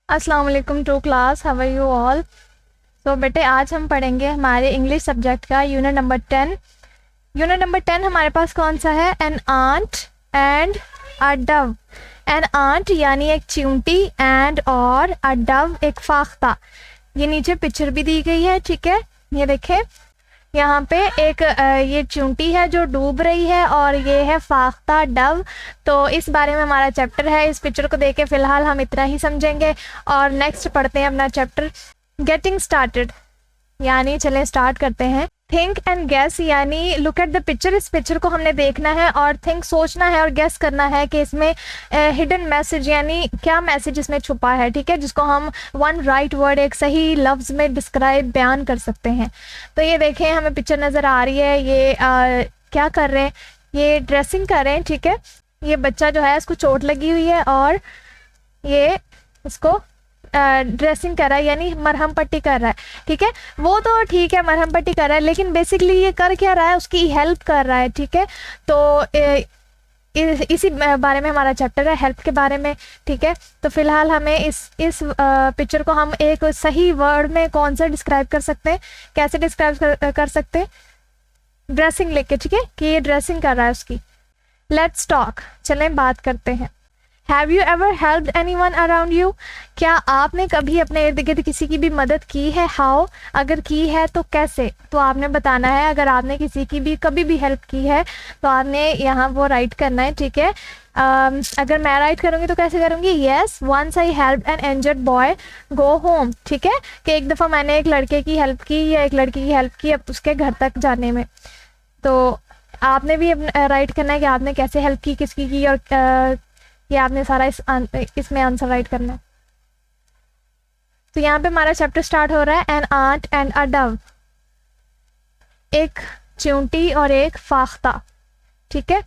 अस्सलाम वालेकुम to class, how are you all. तो बेटे आज हम पढ़ेंगे हमारे इंग्लिश सब्जेक्ट का यूनिट नंबर 10। यूनिट नंबर 10 हमारे पास कौन सा है? An ant and a dove. An ant यानी एक चींटी, एंड और अ डव एक फाख्ता। ये नीचे पिक्चर भी दी गई है, ठीक है। ये देखें, यहाँ पे एक ये चींटी है जो डूब रही है और ये है फाख्ता डव। तो इस बारे में हमारा चैप्टर है। इस पिक्चर को देख के फ़िलहाल हम इतना ही समझेंगे और नेक्स्ट पढ़ते हैं अपना चैप्टर गेटिंग स्टार्टेड, यानी चलें स्टार्ट करते हैं। थिंक एंड गेस यानी लुक एट द पिक्चर। इस पिक्चर को हमने देखना है और थिंक सोचना है और गेस करना है कि इसमें हिडन मैसेज यानी क्या मैसेज इसमें छुपा है, ठीक है, जिसको हम वन राइट वर्ड एक सही लफ्ज़ में डिस्क्राइब बयान कर सकते हैं। तो ये देखें, हमें पिक्चर नज़र आ रही है। ये क्या कर रहे हैं? ये ड्रेसिंग कर रहे हैं, ठीक है। ये बच्चा जो है इसको चोट लगी हुई है और ये इसको ड्रेसिंग कर रहा है, यानी मरहम पट्टी कर रहा है, ठीक है। वो तो ठीक है, मरहम पट्टी कर रहा है, लेकिन बेसिकली ये कर क्या रहा है? उसकी हेल्प कर रहा है, ठीक है। तो इसी बारे में हमारा चैप्टर है, हेल्प के बारे में, ठीक है। तो फिलहाल हमें इस पिक्चर को हम एक सही वर्ड में कौन सा डिस्क्राइब कर सकते हैं, कैसे डिस्क्राइब कर सकते हैं? ड्रेसिंग लेके, ठीक है, कि ये ड्रेसिंग कर रहा है उसकी। लेट्स टॉक, चलें बात करते हैं। Have you ever helped anyone around you? क्या आपने कभी अपने इर्द गिर्द किसी की भी मदद की है? हाउ, अगर की है तो कैसे? तो आपने बताना है। अगर आपने किसी की भी कभी भी हेल्प की है तो आपने यहाँ वो राइट करना है, ठीक है। अगर मैं राइट करूँगी तो कैसे करूँगी? Yes, once I help an injured boy go home, ठीक है, कि एक दफ़ा मैंने एक लड़के की हेल्प की या एक लड़की की हेल्प की अब उसके घर तक जाने में। तो आपने भी राइट करना है कि आपने कैसे हेल्प की, किसकी की, और ये आपने सारा इसमें आंसर राइट करना है। तो यहाँ पे हमारा चैप्टर स्टार्ट हो रहा है, an ant and a dove, एक चींटी और एक फाख्ता, ठीक है।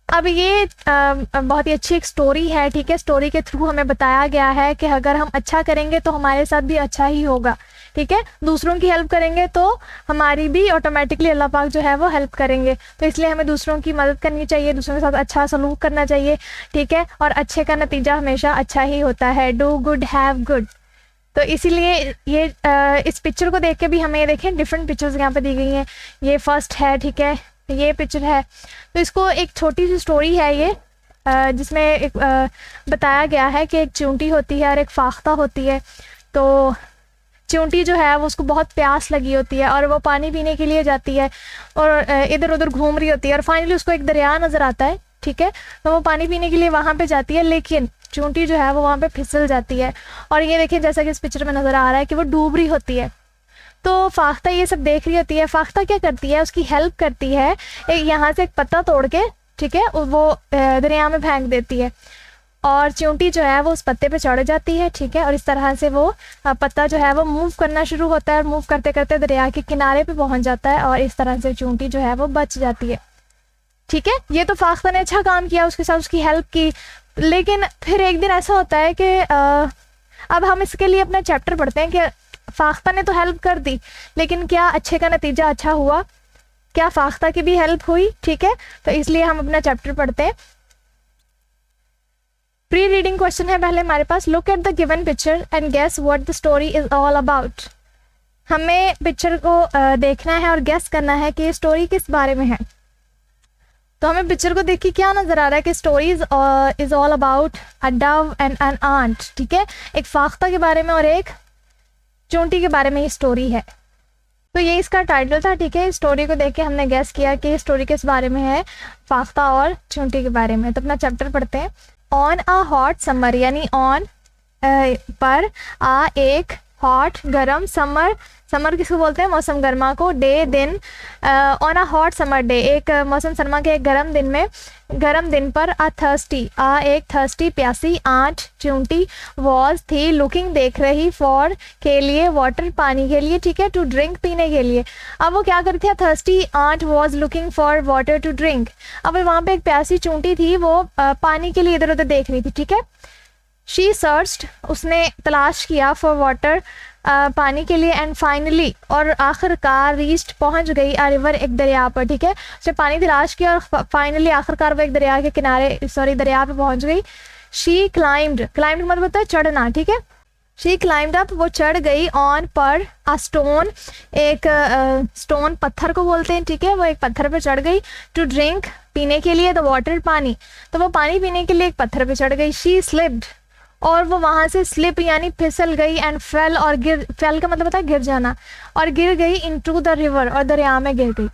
अब ये बहुत ही अच्छी एक स्टोरी है, ठीक है। स्टोरी के थ्रू हमें बताया गया है कि अगर हम अच्छा करेंगे तो हमारे साथ भी अच्छा ही होगा, ठीक है। दूसरों की हेल्प करेंगे तो हमारी भी ऑटोमेटिकली अल्लाह पाक जो है वो हेल्प करेंगे। तो इसलिए हमें दूसरों की मदद करनी चाहिए, दूसरों के साथ अच्छा सलूक करना चाहिए, ठीक है। और अच्छे का नतीजा हमेशा अच्छा ही होता है। Do good have good. तो इसीलिए ये इस पिक्चर को देख के भी हमें देखें, डिफरेंट पिक्चर्स यहाँ पे दी गई हैं। ये फर्स्ट है, ठीक है, ये पिक्चर है। तो इसको एक छोटी सी स्टोरी है ये, जिसमें एक बताया गया है कि एक चींटी होती है और एक फाख्ता होती है। तो चींटी जो है वो उसको बहुत प्यास लगी होती है और वो पानी पीने के लिए जाती है और इधर उधर घूम रही होती है और फाइनली उसको एक दरिया नज़र आता है, ठीक है। तो वो पानी पीने के लिए वहाँ पे जाती है, लेकिन चींटी जो है वो वहाँ पे फिसल जाती है। और ये देखिए, जैसा कि इस पिक्चर में नज़र आ रहा है कि वो डूब रही होती है। तो फाख्ता ये सब देख रही होती है। फाख्ता क्या करती है? उसकी हेल्प करती है, एक यहाँ से एक पत्ता तोड़ के, ठीक है, वो दरिया में फेंक देती है और चींटी जो है वो उस पत्ते पे चढ़ जाती है, ठीक है। और इस तरह से वो पत्ता जो है वो मूव करना शुरू होता है और मूव करते करते दरिया के किनारे पे पहुंच जाता है और इस तरह से चींटी जो है वो बच जाती है, ठीक है। ये तो फाख्ता ने अच्छा काम किया, उसके साथ उसकी हेल्प की। लेकिन फिर एक दिन ऐसा होता है कि अब हम इसके लिए अपना चैप्टर पढ़ते हैं कि फाख्ता ने तो हेल्प कर दी, लेकिन क्या अच्छे का नतीजा अच्छा हुआ? क्या फाख्ता की भी हेल्प हुई? ठीक है, तो इसलिए हम अपना चैप्टर पढ़ते हैं। प्री रीडिंग क्वेश्चन है पहले हमारे पास। Look at the given picture and guess what the story is all about. हमें पिक्चर को देखना है और गेस करना है कि ये स्टोरी किस बारे में है। तो हमें पिक्चर को देख के क्या नज़र आ रहा है कि story is all about a dove and an ant, ठीक है। एक फाख्ता के बारे में और एक चींटी के बारे में ये स्टोरी है। तो ये इसका टाइटल था, ठीक है। स्टोरी को देख के हमने गेस किया कि स्टोरी किस बारे में है, फाख्ता और चींटी के बारे में। तो अपना चैप्टर पढ़ते हैं। ऑन अ हॉट समर, यानी ऑन पर, आ एक हॉट गरम, समर, समर किसको बोलते हैं? मौसम गर्मा को। डे दिन, on a hot summer day, एक मौसम सरमा के एक गर्म दिन में, गर्म दिन पर। अ थर्स्टी, आ एक थर्स्टी प्यासी, आंट चींटी, वॉज थी, लुकिंग देख रही, फॉर के लिए, वाटर पानी के लिए, ठीक है, टू ड्रिंक पीने के लिए। अब वो क्या करती है? Thirsty ant was looking for water to drink. अब वहाँ पे एक प्यासी चींटी थी, वो पानी के लिए इधर उधर देख रही थी, ठीक है। शी सर्च्ड, उसने तलाश किया, फॉर वाटर, पानी के लिए, एंड फाइनली, और आखिरकार, रीच्ड, पहुंच गई, आ रिवर, एक दरिया पर, ठीक है। उसने पानी तलाश किया और फाइनली आखिरकार वो एक दरिया के किनारे, सॉरी दरिया पे पहुंच गई, शी क्लाइम्ड, क्लाइम्ड मतलब होता है चढ़ना, ठीक है। शी क्लाइम्ड अप, वो चढ़ गई, ऑन पर, अ स्टोन, एक स्टोन पत्थर को बोलते हैं, ठीक है, वो एक पत्थर पे चढ़ गई, टू ड्रिंक, पीने के लिए, द वाटर, पानी, तो वो पानी पीने के लिए एक पत्थर पे चढ़ गई। शी स्लिप्ड, और वो वहाँ से स्लिप यानी फिसल गई, एंड फेल, और गिर, फेल का मतलब होता है गिर जाना, और गिर गई इनटू द रिवर, और दरिया में गिर गई।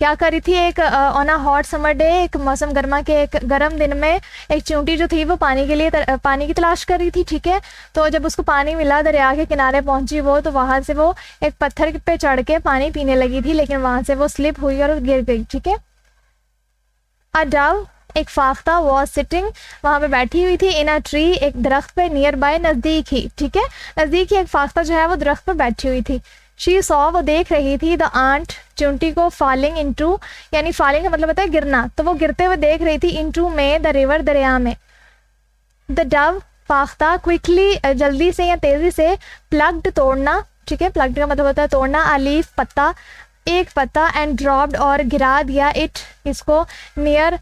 क्या करी थी, एक on a hot summer day, एक मौसम गर्मा के एक गर्म दिन में एक चींटी जो थी वो पानी के लिए पानी की तलाश कर रही थी, ठीक है। तो जब उसको पानी मिला, दरिया के किनारे पहुंची वो, तो वहाँ से वो एक पत्थर पे चढ़ के पानी पीने लगी थी, लेकिन वहाँ से वो स्लिप हुई और गिर गई, ठीक है। अ डव, एक फाख्ता, वॉज सिटिंग, वहाँ पे बैठी हुई थी, इन अ ट्री, एक दरख्त पे, नियर बाय, नज़दीक ही, ठीक है, नज़दीक ही एक फाख्ता जो है वो दरख्त पर बैठी हुई थी। शी सॉ, वो देख रही थी, द आंट, चींटी को, फॉलिंग इनटू, यानी फॉलिंग का मतलब होता है गिरना, तो वो गिरते हुए देख रही थी, इनटू में, द रिवर, दरिया में। द डव, फाख्ता, क्विकली, जल्दी से या तेजी से, प्लग्ड, तोड़ना, ठीक है, प्लग्ड का मतलब होता है तोड़ना, अ लीफ, पत्ता, एक पत्ता, एंड ड्रॉप्ड, और गिरा दिया, इट, इसको, नियर,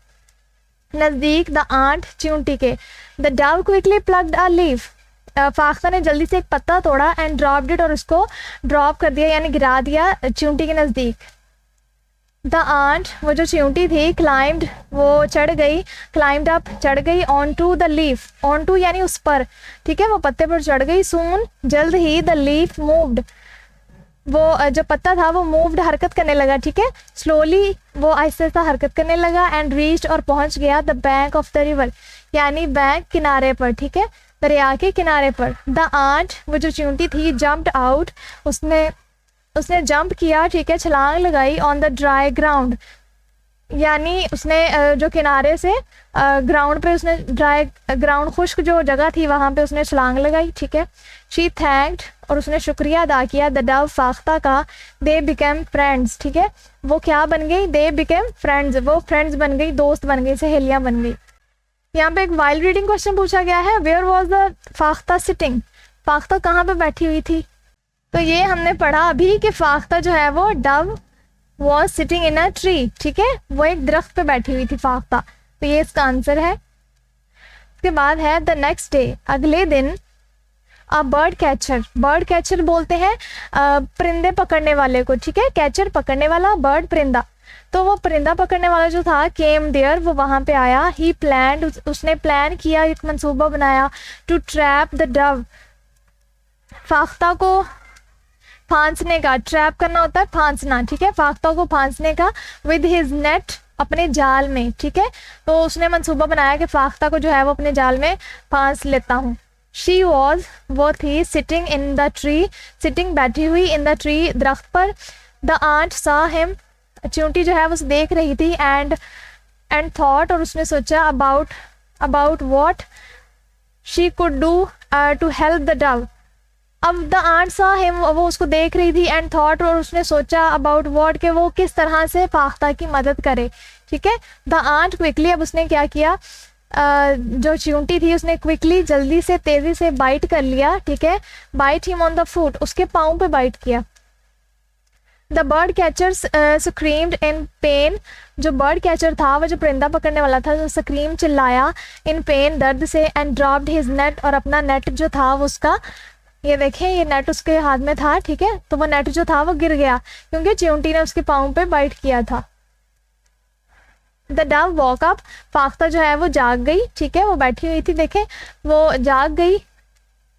नज़दीक, द आंट, चींटी के। The dove quickly plugged a leaf, फाख्ता ने जल्दी से एक पत्ता तोड़ा, एंड ड्रॉप्ड इट, और उसको ड्रॉप कर दिया यानी गिरा दिया चींटी के नज़दीक। द आंट, वो जो चींटी थी, क्लाइम्ड, वो चढ़ गई, क्लाइम्ड अप, चढ़ गई, on to the leaf, on to यानी उस पर, ठीक है, वो पत्ते पर चढ़ गई, सून, जल्द ही, द लीफ मूव्ड, वो जो पत्ता था वो मूव्ड, हरकत करने लगा, ठीक है, स्लोली, वो आहिस्ता आहिस्ता हरकत करने लगा, एंड रीच्ड, और पहुंच गया, the bank of the river, यानी बैंक, किनारे पर, ठीक है, दरिया के किनारे पर। द आंट, वो जो चींटी थी, जंप्ड आउट, उसने जंप किया, ठीक है, छलांग लगाई, ऑन द ड्राई ग्राउंड, यानी उसने जो किनारे से ग्राउंड पे, उसने ड्राई ग्राउंड, खुश्क जो जगह थी वहाँ पे उसने छलांग लगाई, ठीक है। शी थैंक्ड, और उसने शुक्रिया अदा किया, द डव, फाख्ता का, दे बिकेम फ्रेंड्स, ठीक है, वो क्या बन गई, दे बिकेम फ्रेंड्स, वो फ्रेंड्स बन गई, दोस्त बन गई, सहेलियाँ बन गई। यहाँ पे एक वाइल्ड रीडिंग क्वेश्चन पूछा गया है, वेयर वॉज द फाख्ता सिटिंग, फाख्ता कहाँ पे बैठी हुई थी। तो ये हमने पढ़ा अभी कि फाख्ता जो है वो Dove was sitting in a tree, ठीक है, वो एक दरख्त पे बैठी हुई थी फाख्ता, तो ये इसका आंसर है। इसके बाद है द नेक्स्ट डे, अगले दिन, a bird catcher, bird catcher बोलते हैं परिंदे पकड़ने वाले को, ठीक है, कैचर पकड़ने वाला, बर्ड परिंदा, तो वो परिंदा पकड़ने वाला जो था, केम देयर, वो वहाँ पे आया, ही प्लान्ड, उसने प्लान किया, एक मंसूबा बनाया, टू ट्रैप द डव, फाख्ता को फांसने का, ट्रैप करना होता है फांसना, ठीक है, फाख्ता को फांसने का, विद हिज नेट, अपने जाल में, ठीक है, तो उसने मंसूबा बनाया कि फाख्ता को जो है वो अपने जाल में फांस लेता हूँ। शी वॉज, वो थी, sitting in the tree, sitting बैठी हुई, इन द ट्री, दरख्त पर। द आंट सा हिम, चींटी जो है वो देख रही थी, एंड थॉट, और उसने सोचा, about what she could do to help the dove. अब द आंट सा हिम, वो उसको देख रही थी, एंड थॉट, और उसने सोचा, अबाउट व्हाट, के वो किस तरह से फाख्ता की मदद करे, ठीक है। द आंट क्विकली, अब उसने क्या किया, जो चींटी थी उसने क्विकली, जल्दी से, तेजी से बाइट कर लिया, ठीक है, bite him on the foot, उसके पाँव पे बाइट किया। The bird catcher screamed in pain, जो बर्ड कैचर था, वो जो परिंदा पकड़ने वाला था, जो स्क्रीम, चिल्लाया, इन पेन, दर्द से, एंड ड्रॉप्ड हिज नेट, और अपना नेट जो था वो उसका, ये देखें, ये नेट उसके हाथ में था, ठीक है, तो वो नेट जो था वो गिर गया क्योंकि चींटी ने उसके पाँव पे बाइट किया था। द डव वॉक अप, फाख्ता जो है वो जाग गई, ठीक है, वो बैठी हुई थी, देखें, वो जाग गई,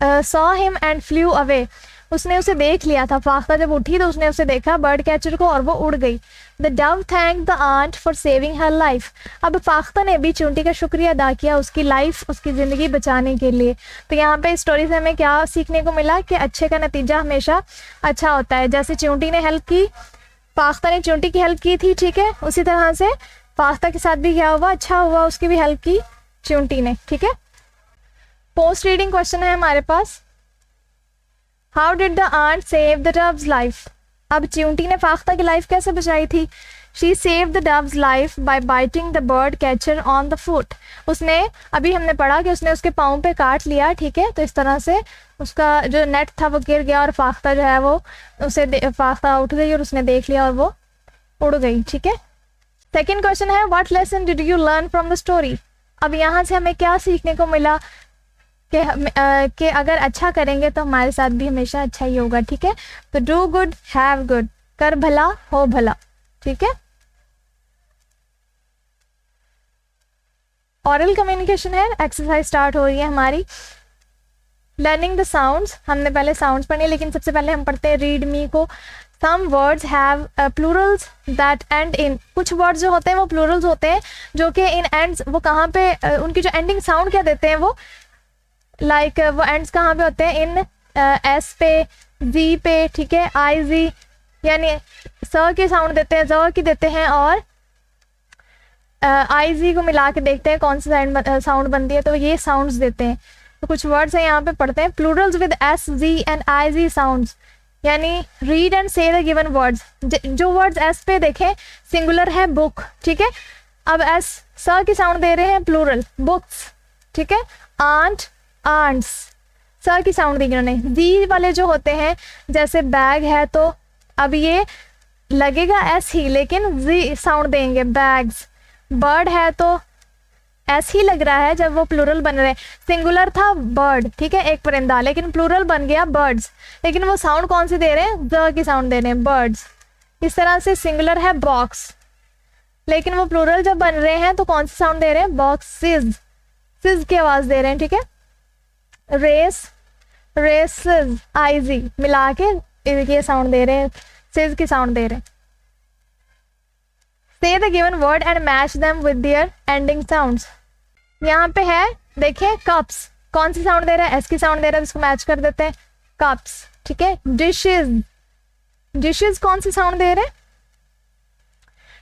saw him and flu away, उसने उसे देख लिया था, फाख्ता जब उठी तो उसने उसे देखा, बर्ड कैचर को, और वो उड़ गई। The dove thank the ant for saving her life, अब फाख्ता ने भी चींटी का शुक्रिया अदा किया उसकी लाइफ, उसकी ज़िंदगी बचाने के लिए। तो यहाँ पे स्टोरी से हमें क्या सीखने को मिला कि अच्छे का नतीजा हमेशा अच्छा होता है। जैसे चींटी ने हेल्प की, फाख्ता ने चींटी की हेल्प की थी, ठीक है, उसी तरह से फाख्ता के साथ भी क्या हुआ, अच्छा हुआ, उसकी भी हेल्प की चींटी ने, ठीक है। पोस्ट रीडिंग क्वेश्चन है हमारे पास, how did the ant save the dove's life, अब चींटी ने फाख्ता की लाइफ कैसे बचाई थी। She save the dove's life by biting the bird catcher on the foot, उसने, अभी हमने पढ़ा कि उसने उसके पाँव पे काट लिया, ठीक है, तो इस तरह से उसका जो नेट था वो गिर गया, और फाख्ता जो है वो फाख्ता उठ गई और उसने देख लिया और वो उड़ गई, ठीक है। सेकेंड क्वेश्चन है, what lesson did you learn from the story, अब यहाँ से हमें क्या सीखने को मिला कि अगर अच्छा करेंगे तो हमारे साथ भी हमेशा अच्छा ही होगा, ठीक है। तो डू गुड हैव गुड, कर भला हो भला, ठीक है। ऑरल कम्युनिकेशन है, एक्सरसाइज स्टार्ट हो रही है हमारी। लर्निंग द साउंड्स, हमने पहले साउंड्स पढ़े, लेकिन सबसे पहले हम पढ़ते हैं रीड मी को। Some words have plurals that end in, कुछ वर्ड्स जो होते हैं वो प्लूरल्स होते हैं जो कि इन एंड्स, वो कहाँ पे उनकी जो एंडिंग साउंड क्या देते हैं वो, लाइक वो एंड्स कहाँ पे होते हैं, इन, एस पे, जी पे, ठीक है, आई जी, यानी स की साउंड देते हैं, ज की देते हैं, और आई जी को मिला के देखते हैं कौन सी साउंड बनती है, तो ये साउंड्स देते हैं। तो कुछ वर्ड्स हैं यहाँ पे पढ़ते हैं, plurals with S Z and I Z sounds, यानी read and say the given words. जो वर्ड्स एस पे देखें सिंगुलर है बुक, ठीक है। अब एस स की साउंड दे रहे हैं प्लूरल, बुक्स, ठीक है। आंट, आंट्स, स की साउंड दी इन्होंने। जी वाले जो होते हैं, जैसे बैग है तो अब ये लगेगा एस ही, लेकिन जी साउंड देंगे, बैग्स। बर्ड है तो एस ही लग रहा है जब वो प्लूरल बन रहे हैं। सिंगुलर था बर्ड, ठीक है, एक परिंदा, लेकिन प्लूरल बन गया बर्ड्स, लेकिन वो साउंड कौन सी दे रहे हैं, द की साउंड दे रहे हैं, बर्ड्स। इस तरह से सिंगुलर है बॉक्स, लेकिन वो प्लूरल जब बन रहे हैं तो कौन सी साउंड दे रहे हैं, बॉक्सेस, सिज की आवाज दे रहे हैं, ठीक है। रेस, रेसेस, आई जी मिला के ये साउंड दे रहे हैं, सिज की साउंड दे रहे हैं। Say the given word and match them with their ending sounds. यहाँ पे है, देखिए, cups, कौन सी साउंड दे रहा है, एस की साउंड दे रहा है, इसको मैच कर देते हैं, cups, ठीक है। dishes, dishes कौन सी साउंड दे रहे हैं,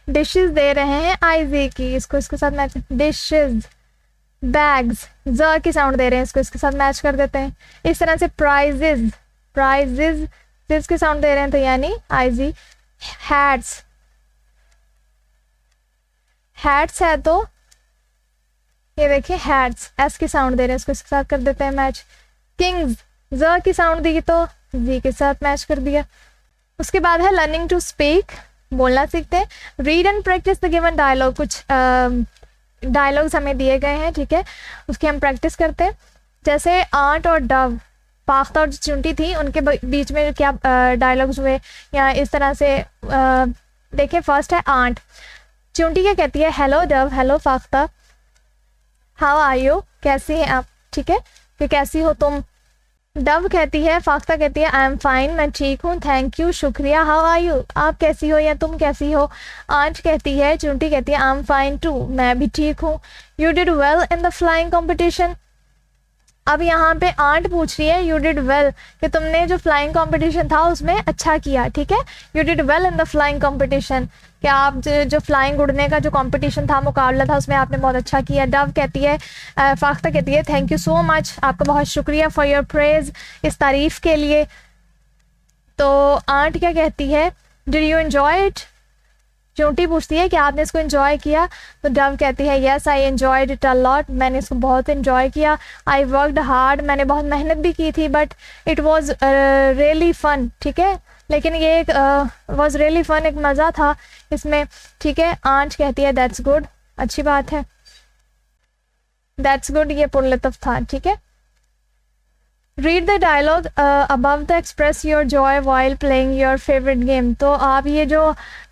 dishes दे रहे हैं आई जी की, इसको इसके साथ मैच, dishes। bags, ज की साउंड दे रहे हैं, इसको इसके साथ मैच कर देते हैं। इस तरह से prizes, prizes जिस की साउंड दे रहे हैं तो यानी आई जी। hats, हैट्स है तो ये देखिए हैट्स, एस की साउंड दे रहे हैं, इसको इसके साथ कर देते हैं मैच। किंग्स, ज की साउंड दी तो जी के साथ मैच कर दिया। उसके बाद है लर्निंग टू स्पीक, बोलना सीखते हैं। Read and practise the given dialogue, कुछ डायलॉग्स हमें दिए गए हैं, ठीक है, उसकी हम प्रैक्टिस करते हैं। जैसे आंट और डव, पाख्ता और चुंटी थी, उनके बीच में क्या डायलॉग्स हुए, या इस तरह से देखिए। फर्स्ट है आंट, चुंटी क्या कहती है, हेलो डव, हेलो फाख्ता, हाउ आर यू, कैसी हैं आप, ठीक है, कि कैसी हो तुम। डव कहती है, फाख्ता कहती है आई एम फाइन, मैं ठीक हूँ, थैंक यू, शुक्रिया। हाउ आर यू, आप कैसी हो या तुम कैसी हो। आंट कहती है, चुंटी कहती है आई एम फाइन टू, मैं भी ठीक हूँ। You did well in the flying competition. अब यहाँ पे आंट पूछ रही है यू डिड वेल, कि तुमने जो फ्लाइंग कंपटीशन था उसमें अच्छा किया, ठीक है। You did well in the flying competition, क्या आप जो फ्लाइंग उड़ने का जो कंपटीशन था, मुकाबला था, उसमें आपने बहुत अच्छा किया। डव कहती है, फाख्ता कहती है थैंक यू सो मच, आपका बहुत शुक्रिया, फॉर योर प्रेज, इस तारीफ़ के लिए। तो आंट क्या कहती है, डिड यू एन्जॉय इट। चूंटी पूछती है कि आपने इसको एंजॉय किया, तो डव कहती है yes I enjoyed it a lot, मैंने इसको बहुत एंजॉय किया। आई वर्कड हार्ड, मैंने बहुत मेहनत भी की थी, but it was really fun, ठीक है, लेकिन ये एक वाज रियली फन, एक मज़ा था इसमें, ठीक है। आंट कहती है दैट्स गुड, अच्छी बात है, दैट्स गुड ये पुरलतफ था, ठीक है। Read the dialogue above the express your joy while playing your favourite game. तो आप ये जो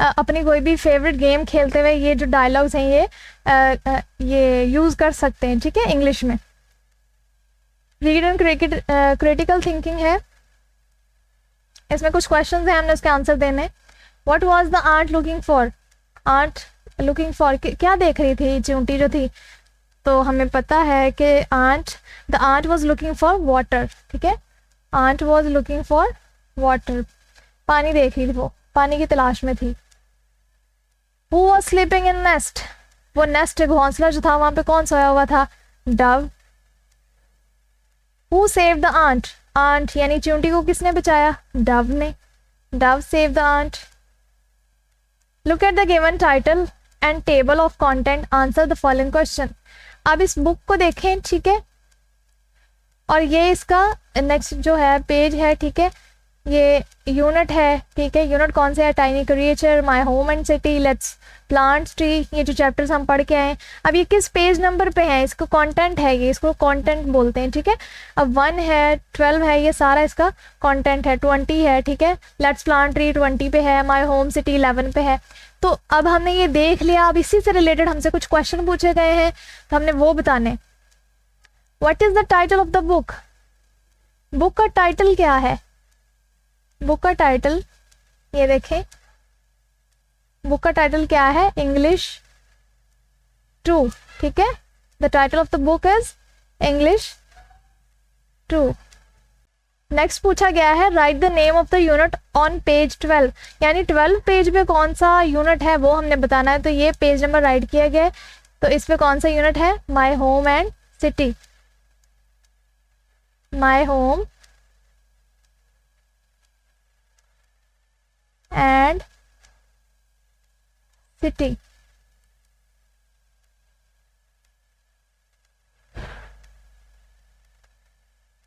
अपनी कोई भी फेवरेट गेम खेलते हुए ये जो डायलॉग्स हैं ये यूज़ कर सकते हैं, ठीक है, इंग्लिश में। रीड एंड क्रिटिकल थिंकिंग है, इसमें कुछ क्वेश्चंस हैं, हमने उसके आंसर देने। What was the ant looking for, ant looking for क्या देख रही थी चूंटी जो थी, तो हमें पता है कि the ant was looking for water, ठीक है, ant was looking for water, पानी देख रही थी, वो पानी की तलाश में थी। Who was sleeping in nest, वो नेस्ट घोंसला जो था वहां पे कौन सोया हुआ था, dove. Who save the ant, ant यानी चूंटी को किसने बचाया, डव ने, dove save the ant. Look at the given title and table of content, answer the following question. अब इस बुक को देखें, ठीक है, और ये इसका नेक्स्ट जो है पेज है, ठीक है, ये यूनिट है, ठीक है। यूनिट कौन से है? Tiny creature, my home and city, let's plants tree, ये जो चैप्टर्स हम पढ़ के आए हैं। अब ये किस पेज नंबर पे है? इसको कंटेंट है, ये इसको कंटेंट बोलते हैं, ठीक है। अब 1 है, 12 है, ये सारा इसका कंटेंट है। 20 है, ठीक है। लेट्स प्लांट ट्री 20 पे है, माय होम सिटी 11 पे है। तो अब हमने ये देख लिया। अब इसी से रिलेटेड हमसे कुछ क्वेश्चन पूछे गए हैं, तो हमने वो बताने। What is the title of the book? Book का टाइटल क्या है? बुक का टाइटल, ये देखें, बुक का टाइटल क्या है? इंग्लिश 2, ठीक है। The title of the book is English 2। Next पूछा गया है right the name of the unit on page 12, यानी 12 पेज पे कौन सा यूनिट है वो हमने बताना है। तो ये पेज नंबर राइट किया गया है, तो इस पे कौन सा यूनिट है? My home and city, my home and city.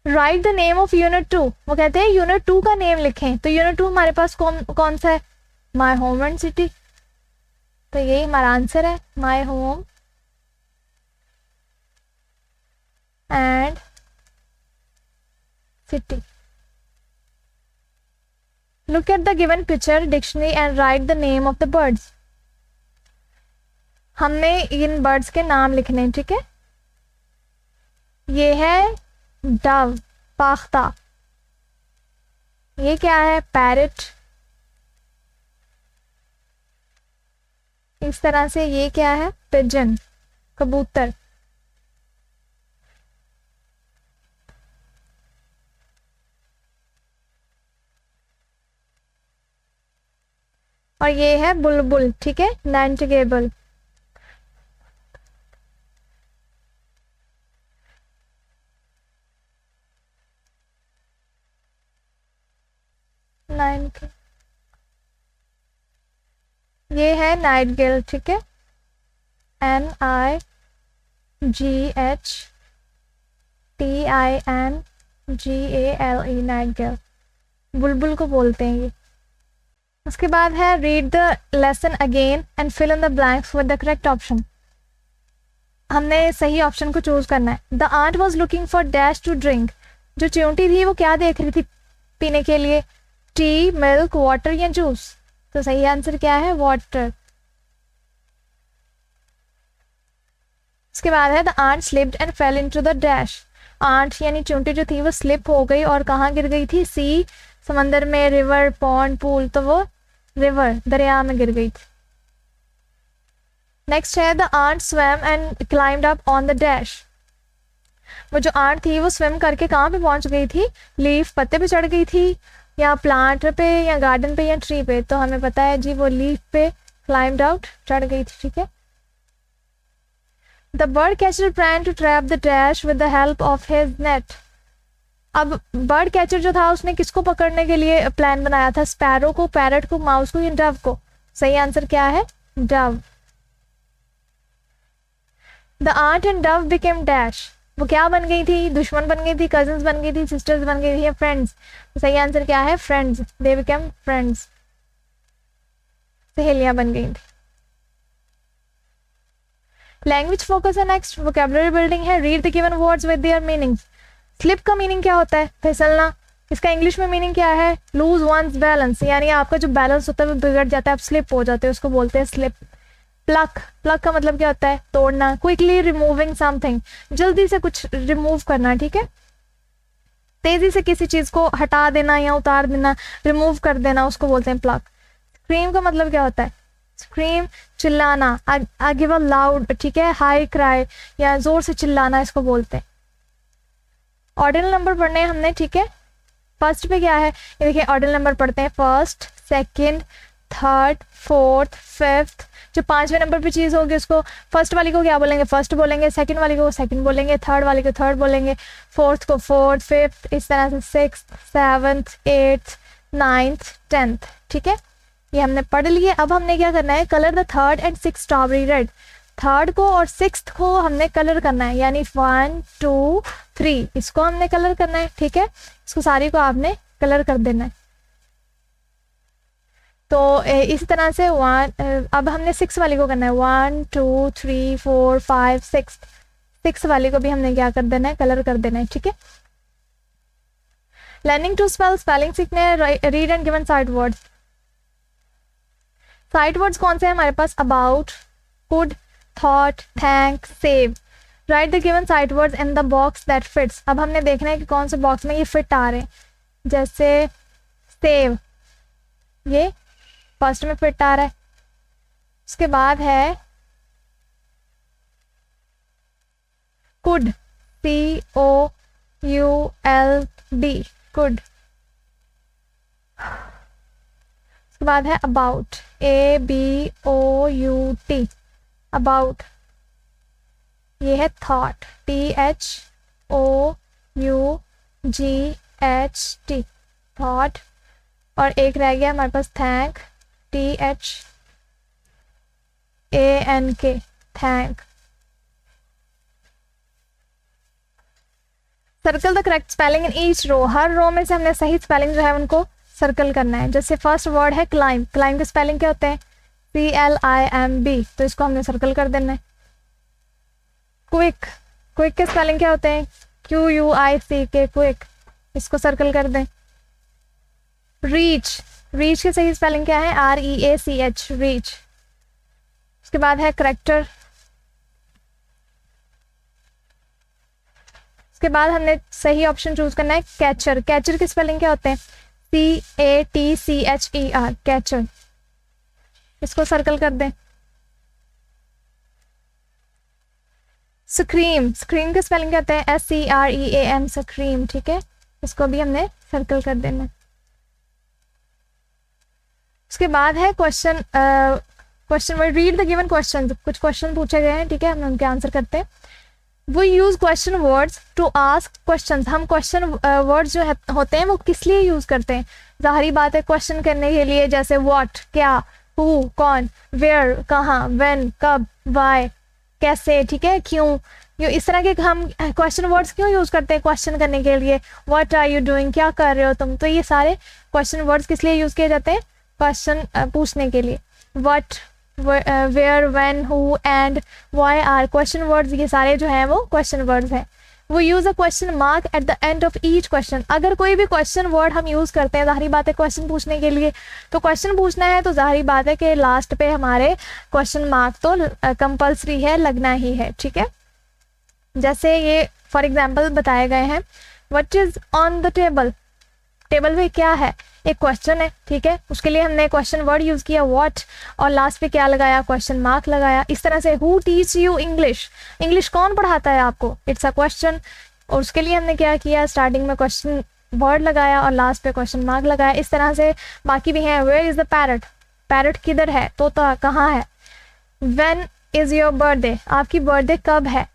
Right the name of unit 2, वो कहते हैं यूनिट 2 का नेम लिखें। तो यूनिट 2 हमारे पास कौन सा है? My home and city. तो यही हमारा आंसर है, my home and city. Look at the given picture dictionary and write the name of the birds. हमने इन बर्ड्स के नाम लिखने हैं, ठीक है। ये है डव, पाख्ता। ये क्या है? पैरट। इस तरह से ये क्या है? पिजन, कबूतर। और ये है बुलबुल, ठीक है, नाइटिंगेल। ये है नाइटगेल, ठीक है, NIGHTINGALE, नाइटगेल, बुलबुल को बोलते हैं ये। उसके बाद है read the lesson again and fill in the blanks with the correct option. हमने सही ऑप्शन को चूज करना है। The ant was looking for dash to drink, जो च्यूंटी थी वो क्या देख रही थी पीने के लिए? टी, मिल्क, वाटर या जूस? तो सही आंसर क्या है? वाटर। उसके बाद है the ant slipped and fell into the dash. Ant यानी च्यूंटी जो थी वो स्लिप हो गई और कहाँ गिर गई थी? सी, समंदर में, रिवर, पॉन्ड, पूल। तो वो रिवर, दरिया में गिर गई थी। नेक्स्ट है the ant swam and climbed up on the dash. वो जो आंट थी वो स्विम करके कहाँ पे पहुंच गई थी? लीफ, पत्ते पे चढ़ गई थी, या प्लांट पे, या गार्डन पे, या ट्री पे? तो हमें पता है जी वो लीफ पे क्लाइम्ड आउट, चढ़ गई थी, ठीक है। The bird catcher plan to trap the dash with the help of his net. अब बर्ड कैचर जो था उसने किसको पकड़ने के लिए प्लान बनाया था? स्पैरो को, पैरट को, माउस को या डव को? सही आंसर क्या है? Dove. The ant and dove became dash, वो क्या बन गई थी? दुश्मन बन गई थी, कजिन्स बन गई थी, सिस्टर्स बन गई थी, या फ्रेंड्स? तो सही आंसर क्या है? फ्रेंड्स, दे बिकेम फ्रेंड्स, सहेलियां बन गई थी। लैंग्वेज फोकस है नेक्स्ट। वोकैबुलरी बिल्डिंग है। Read the given words with their meanings. Slip का मीनिंग क्या होता है? फिसलना। इसका इंग्लिश में मीनिंग क्या है? लूज वंस बैलेंस, यानी आपका जो बैलेंस होता है वो बिगड़ जाता है, आप स्लिप हो जाते हैं, उसको बोलते हैं स्लिप। प्लक, प्लक का मतलब क्या होता है? तोड़ना। क्विकली रिमूविंग समथिंग, जल्दी से कुछ रिमूव करना, ठीक है, तेजी से किसी चीज को हटा देना या उतार देना, रिमूव कर देना, उसको बोलते हैं प्लक। स्क्रीम का मतलब क्या होता है? स्क्रीम, चिल्लाना। आई गिव अ लाउड, ठीक है, हाई क्राई, या जोर से चिल्लाना, इसको बोलते हैं। ऑर्डिनल नंबर पढ़ने हैं हमने, ठीक है। फर्स्ट पे क्या है? ये देखिए, ऑर्डिनल नंबर पढ़ते हैं। First, second, third, fourth, fifth. जो 5वें नंबर पे चीज होगी उसको, फर्स्ट वाली को क्या बोलेंगे? फर्स्ट बोलेंगे, सेकंड वाली को सेकंड बोलेंगे, थर्ड वाली को थर्ड बोलेंगे, फोर्थ को फोर्थ, फिफ्थ, इस तरह से sixth, seventh, eighth, ninth, tenth, ठीक है। ये हमने पढ़ लिए। अब हमने क्या करना है? Colour the third and six strawberry red. Third को और सिक्स्थ को हमने कलर करना है, यानी 1 2 3 इसको हमने कलर करना है, ठीक है। इसको सारी को आपने कलर कर देना है। तो इस तरह से अब हमने 6 वाली को करना है, 1 2 3 4 5 6 वाली को भी हमने क्या कर देना है, कलर कर देना है, ठीक है। लर्निंग टू स्पेल, स्पेलिंग सीखने हैं, read and given sight words. Sight words कौन से हैं हमारे पास, about, could, thought, thank, save. Write the given sight words in the box that fits. अब हमने देखना है कि कौन से बॉक्स में ये फिट आ रहे हैं, जैसे सेव, ये फर्स्ट में फिट आ रहा है। उसके बाद है कुड, COULD, कुड। उसके बाद है अबाउट, ABOUT, अबाउट। ये है थॉट, THOUGHT, थॉट। और एक रह गया हमारे पास thank, THANK, thank. Circle the correct spelling in each row. हर रो में से हमने सही स्पेलिंग जो है उनको सर्कल करना है। जैसे फर्स्ट वर्ड है क्लाइंब, क्लाइंब के स्पेलिंग क्या होते हैं, CLIMB, तो इसको हमने सर्कल कर देना है। क्विक, क्विक के स्पेलिंग क्या होते हैं, QUICK, क्विक, इसको सर्कल कर दें। रीच, रीच के सही स्पेलिंग क्या है, REACH, रीच। उसके बाद है करेक्टर। उसके बाद हमने सही ऑप्शन चूज करना है कैचर, कैचर के स्पेलिंग क्या होते हैं, CATCHER, कैचर, इसको सर्कल कर दें। स्क्रीम, स्क्रीम के स्पेलिंग क्या होते हैं, SCREAM, स्क्रीम, ठीक है, इसको भी हमने सर्कल कर देना। उसके बाद है question, question word, read the given question. कुछ क्वेश्चन पूछे गए हैं, ठीक है, हम उनके आंसर करते हैं। वो use question words to ask question. हम क्वेश्चन वर्ड्स जो होते हैं वो किस लिए यूज करते हैं, जाहिर बात है क्वेश्चन करने के लिए, जैसे व्हाट, क्या, हु, कौन, वेयर, कहाँ, व्हेन, कब, वाई, कैसे, ठीक है, क्यों, इस तरह के हम क्वेश्चन वर्ड्स क्यों यूज करते हैं, क्वेश्चन करने के लिए। व्हाट आर यू डूइंग, क्या कर रहे हो तुम, तो ये सारे क्वेश्चन वर्ड्स किस लिए यूज किए जाते हैं, क्वेश्चन पूछने के लिए। What, where, when, who, and, why are question words, ये सारे जो हैं वो क्वेश्चन वर्ड्स हैं। वो use a question mark at the end of each question. अगर कोई भी क्वेश्चन वर्ड हम यूज करते हैं, जाहिर बात है क्वेश्चन पूछने के लिए, तो क्वेश्चन पूछना है तो जाहिर बात है कि लास्ट पे हमारे क्वेश्चन मार्क तो कंपल्सरी है, लगना ही है, ठीक है। जैसे ये फॉर एग्जाम्पल बताए गए हैं, what is on the table, table पे क्या है, एक क्वेश्चन है, ठीक है, उसके लिए हमने क्वेश्चन वर्ड यूज किया व्हाट, और लास्ट पे क्या लगाया, क्वेश्चन मार्क लगाया। इस तरह से who teach you English, English कौन पढ़ाता है आपको, इट्स अ क्वेश्चन, और उसके लिए हमने क्या किया, स्टार्टिंग में क्वेश्चन वर्ड लगाया और लास्ट पे क्वेश्चन मार्क लगाया। इस तरह से बाकी भी हैं, where is the parrot, parrot किधर है, तोता कहाँ है। व्हेन इज योर बर्थडे, आपकी बर्थडे कब है।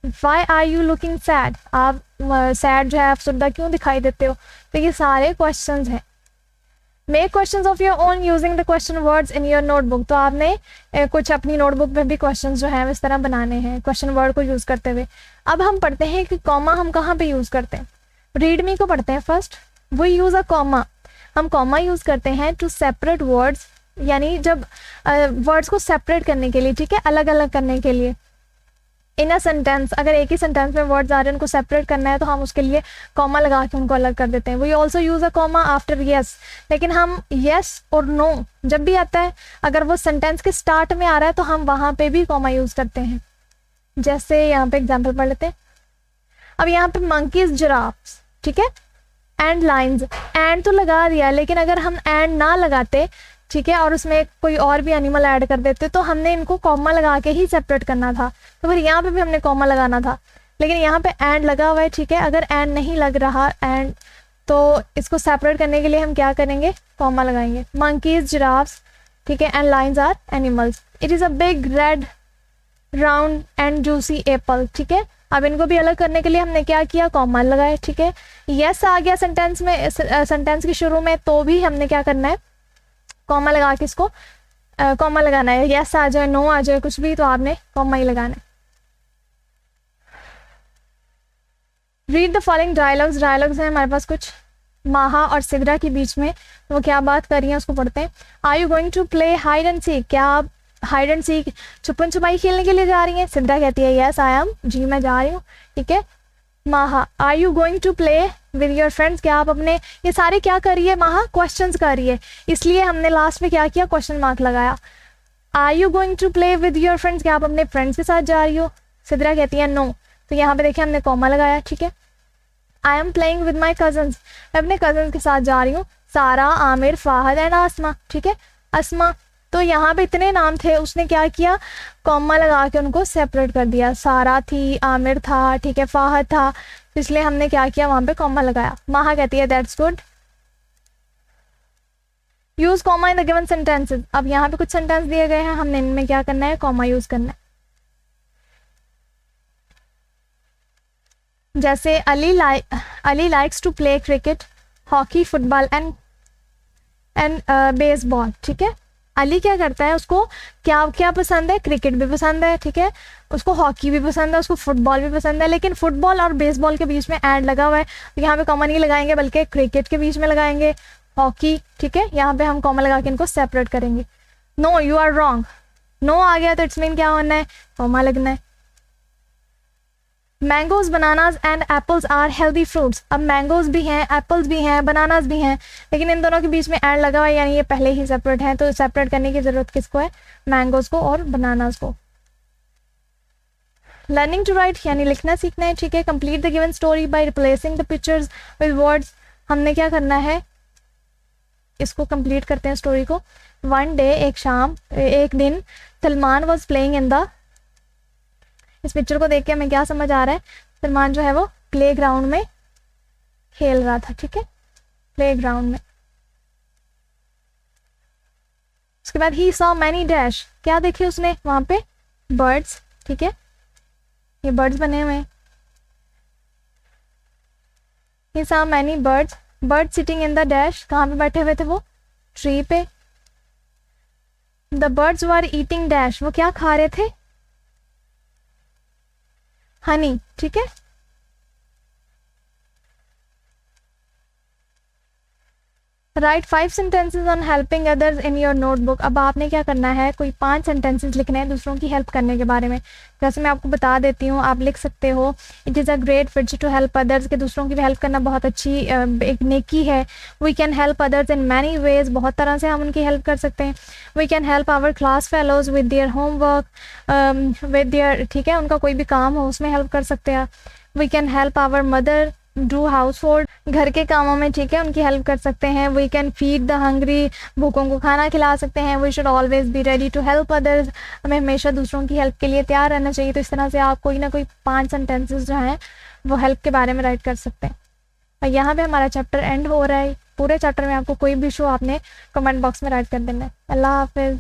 Why are you looking sad, आप सैड जो है अफसरदा क्यों दिखाई देते हो। तो ये सारे क्वेश्चंस हैं। Make questions of your own using the question words in your notebook, तो आपने कुछ अपनी नोटबुक में भी क्वेश्चंस जो हैं इस तरह बनाने हैं क्वेश्चन वर्ड को यूज़ करते हुए। अब हम पढ़ते हैं कि कॉमा हम कहाँ पे यूज़ करते हैं। रीड मी को पढ़ते हैं फर्स्ट। वो यूज़ अ कॉमा, हम कॉमा यूज़ करते हैं टू सेपरेट वर्ड्स, यानी जब वर्ड्स को सेपरेट करने के लिए, ठीक है, अलग अलग करने के लिए। इन अ सेंटेंस, अगर एक ही सेंटेंस में वर्ड्स आ रहे हैं उनको सेपरेट करना है तो हम उसके लिए कॉमा लगा के उनको अलग कर देते हैं। We also use a comma after yes, लेकिन हम येस और नो जब भी आता है, अगर वो सेंटेंस के स्टार्ट में आ रहा है तो हम वहाँ पे भी कॉमा यूज़ करते हैं। जैसे यहाँ पे एग्जाम्पल पढ़ लेते हैं। अब यहाँ पे मंकीज, जिराफ्स, ठीक है, एंड लाइन्स, एंड तो लगा दिया, लेकिन अगर हम एंड ना लगाते, ठीक है, और उसमें कोई और भी एनिमल ऐड कर देते तो हमने इनको कॉमा लगा के ही सेपरेट करना था, तो फिर यहाँ पे भी हमने कॉमा लगाना था, लेकिन यहाँ पे एंड लगा हुआ है, ठीक है। अगर एंड नहीं लग रहा एंड, तो इसको सेपरेट करने के लिए हम क्या करेंगे, कॉमा लगाएंगे। मंकीज, जिराफ्स, ठीक है, and lions are animals. It is a big red round and juicy apple, ठीक है। अब इनको भी अलग करने के लिए हमने क्या किया, कॉमा लगाए, ठीक है। यस आ गया सेंटेंस में, सेंटेंस के शुरू में, तो भी हमने क्या करना है, कॉमा लगा के इसको कॉमा लगाना है। यस आ जाए, नो आ जाए, कुछ भी, तो आपने कॉमा ही लगाना है। Read the following dialogues, dialogues हैं हमारे पास कुछ, माहा और सिद्रा के बीच में, वो क्या बात कर रही हैं उसको पढ़ते हैं। Are you going to play hide and seek, क्या आप हाइड एंड सीक छुपन छुपाई खेलने के लिए जा रही हैं? सिद्रा कहती है यस आई एम, जी मैं जा रही हूँ, ठीक है। Maha are you going to play with your friends, क्या आप अपने, ये सारे क्या कर रही है माहा, क्वेश्चंस कर रही है, इसलिए हमने लास्ट में क्या किया, क्वेश्चन मार्क लगाया। Are you going to play with your friends, क्या आप अपने फ्रेंड्स के साथ जा रही हो? सिद्रा कहती है नो, तो यहाँ पे देखिए हमने कॉमा लगाया, ठीक है। I am playing with my cousins, मैं अपने कजन्स के साथ जा रही हूँ, सारा, आमिर, फाहद एंड आसमा, ठीक है। असमा, तो यहाँ पे इतने नाम थे, उसने क्या किया, कॉमा लगा के उनको सेपरेट कर दिया, सारा थी, आमिर था, ठीक है, फाहद था, इसलिए हमने क्या किया, वहाँ पे कॉमा लगाया। माहा कहती है that's good. Use comma in the given sentences, अब यहाँ पे कुछ सेंटेंस दिए गए हैं, हमने इनमें क्या करना है, कॉमा यूज करना है। जैसे Ali likes to play cricket, hockey, football and baseball, ठीक है। अली क्या करता है, उसको क्या क्या पसंद है, क्रिकेट भी पसंद है, ठीक है, उसको हॉकी भी पसंद है, उसको फुटबॉल भी पसंद है, लेकिन फुटबॉल और बेसबॉल के बीच में एंड लगा हुआ है, तो यहाँ पे कॉमा नहीं लगाएंगे बल्कि क्रिकेट के बीच में लगाएंगे, हॉकी, ठीक है, यहाँ पे हम कॉमा लगा के इनको सेपरेट करेंगे। No you are wrong, no आ गया तो इट्स मीन क्या होना है, कॉमा लगना है। Mangoes, bananas and apples are healthy fruits, अब मैंगोज भी हैं, एप्पल्स भी हैं, बनानाज भी हैं, लेकिन इन दोनों के बीच में एंड लगा हुआ है, यानी ये पहले ही सेपरेट हैं, तो सेपरेट करने की जरूरत किसको है, मैंगोज को और बनानाज को। लर्निंग टू राइट, यानी लिखना सीखना है, ठीक है। Complete the given story by replacing the pictures with words, हमने क्या करना है, इसको कंप्लीट करते हैं स्टोरी को। वन डे, एक दिन, Salman was playing in the, इस पिक्चर को देख के हमें क्या समझ आ रहा है, सलमान जो है वो प्ले ग्राउंड में खेल रहा था, ठीक है, प्ले ग्राउंड में। उसके बाद ही सॉ मैनी डैश, क्या देखे उसने वहां पे, बर्ड्स, ठीक है, ये बर्ड्स बने हुए हैं। He saw many birds, bird sitting in the dash, कहाँ पे बैठे हुए थे वो, ट्री पे। The birds were eating dash, वो क्या खा रहे थे, हनी, ठीक है। Right 5 sentences on helping others in your notebook, अब आपने क्या करना है, कोई 5 सेंटेंसेज लिखने हैं दूसरों की हेल्प करने के बारे में। जैसे मैं आपको बता देती हूँ, आप लिख सकते हो, it is a great fit to help others, के दूसरों की भी हेल्प करना बहुत अच्छी एक नेकी है। We can help others in many ways, बहुत तरह से हम उनकी हेल्प कर सकते हैं। We can help our class fellows with their homework, with their, ठीक है, उनका कोई भी काम हो उसमें हेल्प कर सकते हैं। We can help our mother do household, घर के कामों में, ठीक है, उनकी हेल्प कर सकते हैं। We can feed the hungry, भूखों को खाना खिला सकते हैं। We should always be ready to help others, हमें हमेशा दूसरों की हेल्प के लिए तैयार रहना चाहिए। तो इस तरह से आप कोई ना कोई 5 सेंटेंसेस जो हैं वो हेल्प के बारे में राइट कर सकते हैं। और यहाँ पे हमारा चैप्टर एंड हो रहा है। पूरे चैप्टर में आपको कोई भी इशू आपने कमेंट बॉक्स में राइट कर देना है। अल्लाह हाफिज़।